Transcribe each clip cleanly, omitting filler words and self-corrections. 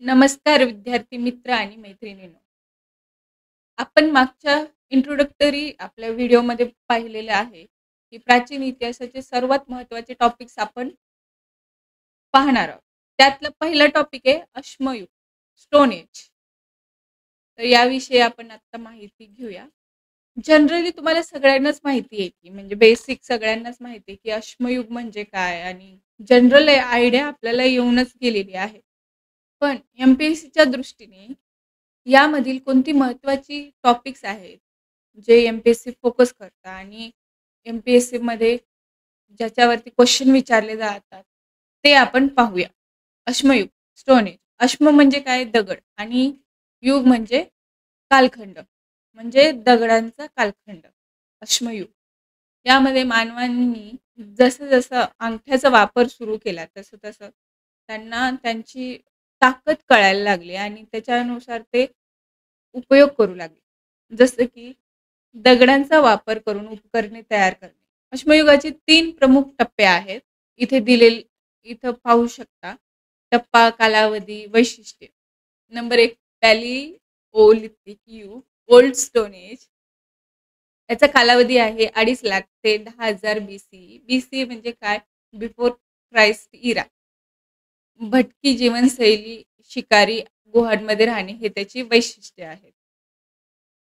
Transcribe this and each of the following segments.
नमस्कार विद्यार्थी मित्र आणि मैत्रिणींनो. आपण मागच्या इंट्रोडक्टरी आपल्या व्हिडिओमध्ये पाहिलेलं आहे, की प्राचीन इतिहासाचे सर्वात महत्त्वाचे टॉपिक्स आपण पाहणार आहोत. त्यातलं पहिलं टॉपिक आहे अश्मयुग, स्टोन एज. तर याविषयी आपण आता माहिती घेऊया. जनरली तुम्हाला सगळ्यांनाच माहिती आहे, की म्हणजे बेसिक सगळ्यांनाच माहिती आहे, की अश्मयुग म्हणजे काय आणि जनरल आयडिया आपल्याला येऊनच गेलेली आहे. पण एम-पी-एस-सीच्या दृष्टीने यामधील कोणती महत्त्वाची टॉपिक्स आहेत, जे एम-पी-एस-सी फोकस करतं आणि एम-पी-एस-सीमध्ये ज्याच्यावरती क्वेश्चन विचारले जातात, ते आपण पाहूया. अश्मयुग, स्टोन एज. अश्म म्हणजे काय? दगड आणि युग म्हणजे कालखंड, म्हणजे दगडांचा कालखंड, अश्मयुग. यामध्ये मानवांनी जसं-जसं अंगठ्याचा वापर सुरू केला, तसं-तसं त्यांना त्यांची ताकद कळायला लागली आणि त्याच्यानुसार ते उपयोग करू लागले. जसं की दगडांचा वापर करून उपकरणे तयार करणे. अश्मयुगाचे 3 प्रमुख टप्पे आहेत. इथे दिलेले इथं पाहू शकता. टप्पा, कालावधी, वैशिष्ट्ये. नंबर 1 पॅलिओलिथिक युग, ओल्ड स्टोन एज. याचा कालावधी आहे 2.5 लाख ते 10,000 BC. BC म्हणजे काय? बिफोर क्राइस्ट इरा. भटकी जीवनशैली, शिकारी, गुहांमध्ये राहणे हे त्याची वैशिष्ट्ये आहेत.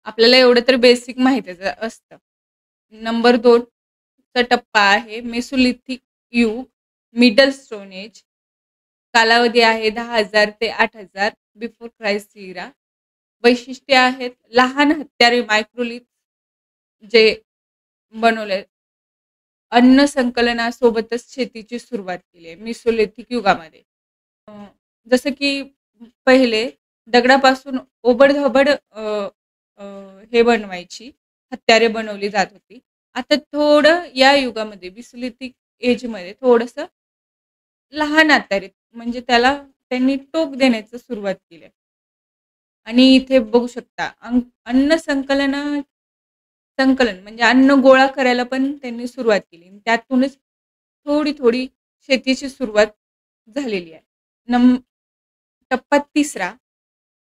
आपल्याला एवढं तर बेसिक माहितीच असतं. नंबर 2 चा टप्पा आहे मेसोलिथिक युग, मिडल स्टोन एज. कालावधी आहे 10,000 ते 8,000 बिफोर क्राइस्ट इरा. वैशिष्ट्ये आहेत लहान हत्यारे मायक्रोलिथ जे बनवले. अन्न संकलनासोबतच शेतीची सुरुवात केली आहे मेसोलिथिक युगामध्ये. अ, जसं की पहिले दगडापासून ओबड-धोबड अ, हे बनवायची, हत्यारे बनवली जात होती. आता थोडं या युगामध्ये मेसोलिथिक एजमध्ये थोडंसं लहान हत्यारे म्हणजे त्याला त्यांनी टोक देण्याचं सुरुवात केली आहे. आणि इथे बघू शकता अन्न संकलन म्हणजे अन्न गोळा करायला पण त्यांनी सुरुवात केली. त्यातूनच थोडी-थोडी शेतीची सुरुवात झालेली आहे. नम टप्पा 3रा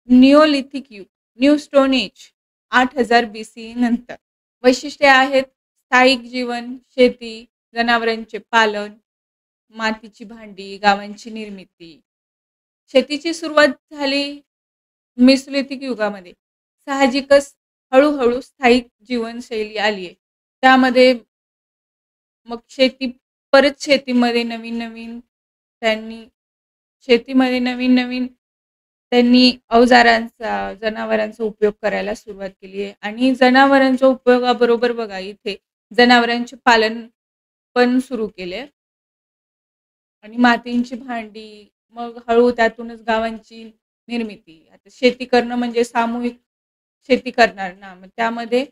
निओलिथिक युग, न्यू स्टोन एज 8,000 BC नंतर. वैशिष्ट्ये आहेत स्थायिक जीवन, शेती, जनावरांचे पालन, मातीची भांडी, गावांची निर्मिती. शेतीची सुरुवात झाली मेसोलिथिक युगामध्ये. साहजिकच हळू-हळू स्थायिक जीवनशैली आली आहे. त्यामध्ये मग शेतीमध्ये नवीन-नवीन त्यांनी नवीन-नवीन त्यांनी अवजारांचा, जनावरांचा उपयोग करायला सुरुवात केली आहे आणि जनावरांच्या उपयोगाबरोबर बघा इथे जनावरांचे पालन पण सुरू केले आणि मातीची भांडी, मग हळू त्यातूनच गावांची निर्मिती. आता शेती करणं म्हणजे सामूहिक शेती करणार ना, मग त्यामध्ये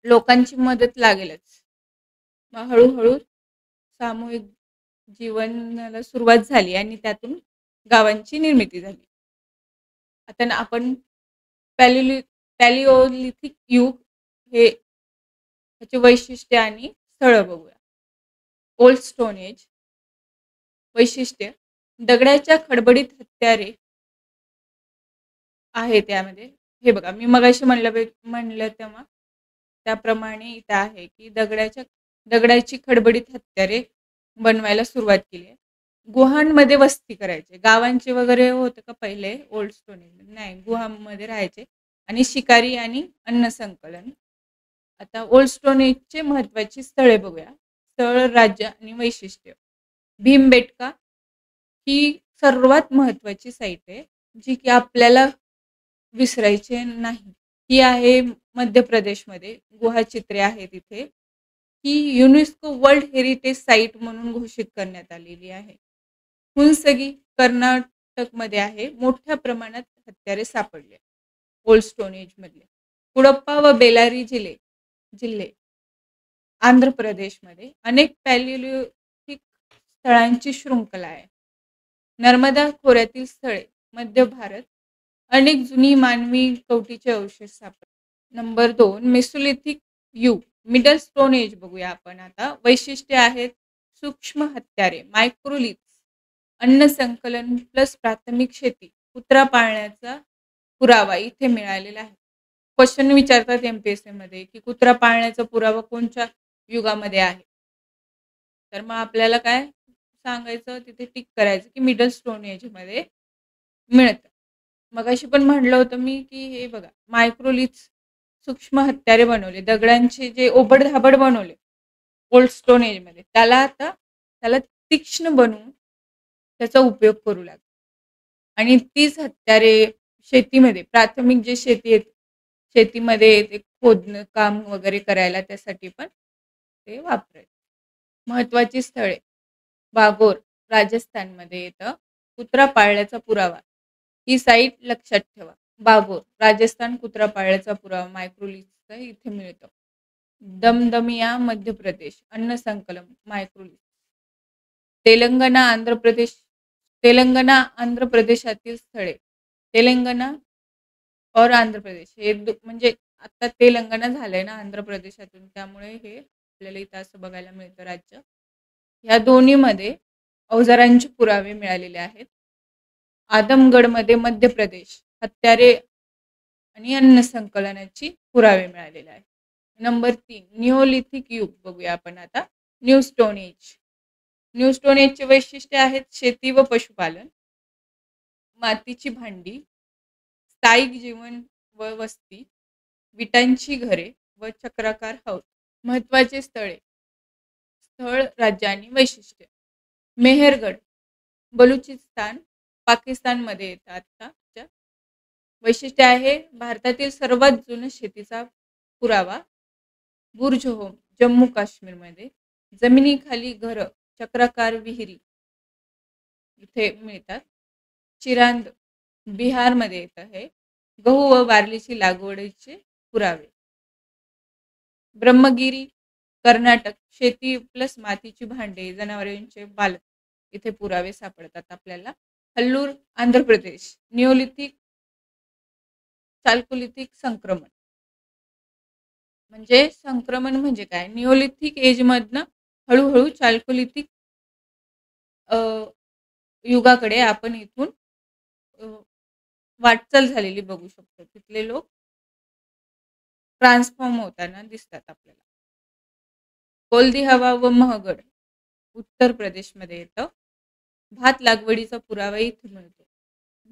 लोकांची मदत लागेलच. मग हळू सामूहिक जीवनाला सुरुवात झाली आणि त्यातून गावांची निर्मिती झाली. आता ना आपण पॅलिओ पॅलिओलिथिक युग हे त्याचे वैशिष्ट्य आणि स्थळं बघूया. ओल्ड स्टोन एज वैशिष्ट्य दगडाच्या खडबडीत हत्यारे आहे त्यामध्ये. हे बघा मी मगाशी म्हणलं तेव्हा त्याप्रमाणे इथं आहे, की दगडाची खडबडीत हत्यारे बनवायला सुरुवात केली आहे. गुहांमध्ये वस्ती करायचे. गावांचे वगैरे होतं का पहिले ओल्ड स्टोन एज नाही, गुहांमध्ये राहायचे आणि शिकारी आणि अन्न संकलन. आता ओल्ड स्टोन एजचे महत्त्वाची स्थळे बघूया. स्थळ, राज्य आणि वैशिष्ट्य. भीमबेटका ही सर्वात महत्त्वाची साईट आहे, जी की आपल्याला विसरायचे नाही. ही आहे मध्य प्रदेशमध्ये. गुहाचित्रे आहेत इथे. ही युनेस्को वर्ल्ड हेरिटेज साईट म्हणून घोषित करण्यात आलेली आहे. हुंसगी कर्नाटकमध्ये आहे. मोठ्या प्रमाणात हत्यारे सापडले ओल्ड स्टोन एजमधले. कुडप्पा व बेलारी जिल्हे आंध्र प्रदेशमध्ये अनेक पॅलिओलिथिक स्थळांची शृंखला आहे. नर्मदा खोऱ्यातील स्थळे, मध्य भारत, अनेक जुनी मानवी कवटीचे अवशेष सापडले. नंबर 2 मेसोलिथिक युग, मिडल स्टोन एज बघूया आपण आता. वैशिष्ट्ये आहेत सूक्ष्म हत्यारे, मायक्रोलिथ्स, अन्न संकलन प्लस प्राथमिक शेती, कुत्रा पाळण्याचा पुरावा इथे मिळालेला आहे. क्वेश्चन विचारतात MPSC मध्ये की कुत्रा पाळण्याचा पुरावा कोणत्या युगामध्ये आहे? तर मग आपल्याला काय सांगायचं, तिथे टिक करायचं की मिडल स्टोन एजमध्ये मिळतं. मगाशी पण म्हटलं होतं मी की हे बघा, मायक्रोलिथ्स सूक्ष्म हत्यारे बनवले, दगडांचे जे ओबड-धाबड बनवले ओल्ड स्टोन एजमध्ये, त्याला तीक्ष्ण बनवून त्याचा उपयोग करू लागले. आणि तीच हत्यारे शेतीमध्ये, प्राथमिक जे शेती आहे, शेतीमध्ये ते खोदणं काम वगैरे करायला त्यासाठी पण ते वापरायचे. महत्त्वाची स्थळे, बागोर राजस्थानमध्ये येतं. कुत्रा पाळल्याचा पुरावा, ही साईट लक्षात ठेवा. बागोर राजस्थान, कुत्रा पाळल्याचा पुरावा मायक्रोलिथचा इथे मिळतो. दमदमिया मध्य प्रदेश, अन्न संकलन मायक्रोलिथ. तेलंगणा आंध्र प्रदेशातील स्थळे, तेलंगणा और आंध्र प्रदेश हे म्हणजे आता तेलंगणा झालंय ना आंध्र प्रदेशातून, त्यामुळे हे आपल्याला इथं असं बघायला मिळतं राज्य. ह्या दोन्हीमध्ये अवजारांचे पुरावे मिळालेले आहेत. आदमगडमध्ये मध्य प्रदेश हत्यारे आणि अन्न संकलनाची पुरावे मिळालेले आहेत. नंबर 3 निओलिथिक युग बघूया आपण आता. New stone age. New stone एजचे वैशिष्ट्य आहेत शेती व पशुपालन, मातीची भांडी, स्थायिक जीवन व वस्ती, विटांची घरे व चक्राकार हौद. महत्त्वाचे स्थळ, राज्य आणि वैशिष्ट्य. मेहरगड बलुचिस्तान, पाकिस्तानमध्ये येतात. आता वैशिष्ट्य आहे भारतातील सर्वात जुना शेतीचा पुरावा. बुर्ज होम जम्मू काश्मीरमध्ये, जमिनीखाली घरं, चक्राकार विहिरी इथे मिळतात. चिरांद बिहारमध्ये येतं हे. गहू व बार्लीची लागवडीचे पुरावे. ब्रह्मगिरी कर्नाटक, शेती प्लस मातीची भांडे, जनावरांचे बालक इथे पुरावे सापडतात आपल्याला. हल्लूर आंध्र प्रदेश, निओलिथिक चाल्कोलिथिक संक्रमण. म्हणजे संक्रमण म्हणजे काय, निओलिथिक एजमधनं हळूहळू चाल्कोलिथिक युगाकडे आपण इथून वाटचाल झालेली बघू शकतो. तिथले लोक ट्रान्सफॉर्म होताना दिसतात आपल्याला. कोल्दी हवा व महगड उत्तर प्रदेशमध्ये येतं. भात लागवडीचा पुरावा इथे मिळतो.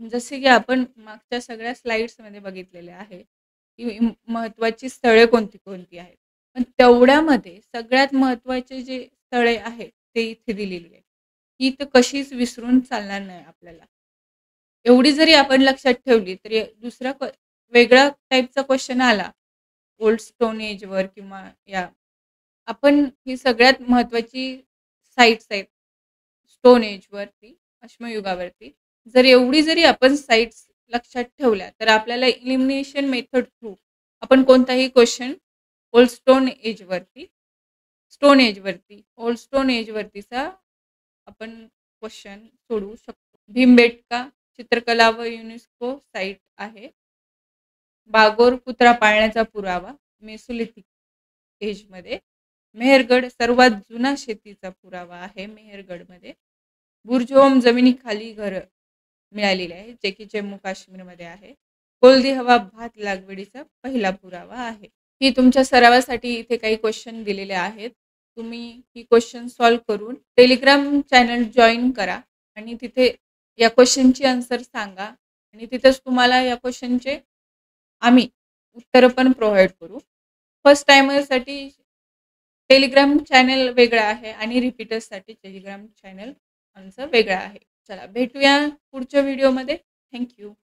जसे की आपण मागच्या सगळ्या स्लाइड्समध्ये बघितलेले आहे की महत्त्वाची स्थळे कोणती कोणती आहेत, पण तेवढ्यामध्ये सगळ्यात महत्त्वाचे जे स्थळे आहेत ते इथे दिलेली आहे. ही तर कशीच विसरून चालणार नाही आपल्याला. एवढी जरी आपण लक्षात ठेवली तरी दुसरा वेगळा टाईपचा क्वेश्चन आला ओल्ड स्टोन एजवर किंवा या, आपण ही सगळ्यात महत्त्वाची साईट्स आहेत स्टोन एजवरती, अश्मयुगावरती, जर एवढी जरी आपण साईट्स लक्षात ठेवल्या तर आपल्याला इलिमिनेशन मेथड थ्रू आपण कोणताही क्वेश्चन ओल्ड स्टोन एजवरतीचा आपण क्वेश्चन सोडवू शकतो. भीमबेटका चित्रकला व युनेस्को साईट आहे. बागोर कुत्रा पाळण्याचा पुरावा मेसोलिथिक एजमध्ये. मेहरगड सर्वात जुना शेतीचा पुरावा आहे मेहरगडमध्ये. बुर्जहोम जमिनीखाली घर मिळालेले आहे जे की जम्मू काश्मीरमध्ये आहे. कोल्दी हवा भात लागवडीचा पहिला पुरावा आहे. ही तुमच्या सरावासाठी इथे काही क्वेश्चन दिलेले आहेत. तुम्ही ही क्वेश्चन सॉल्व्ह करून टेलिग्राम चॅनल जॉईन करा आणि तिथे या क्वेश्चनची आन्सर सांगा आणि तिथेच तुम्हाला या क्वेश्चनचे आम्ही उत्तरं पण प्रोव्हाइड करू. फर्स्ट टाइमरसाठी टेलिग्राम चॅनल वेगळा आहे आणि रिपीटर्ससाठी टेलिग्राम चॅनल आमचं वेगळं आहे. चला भेटूया पुढच्या व्हिडिओमध्ये. थँक्यू.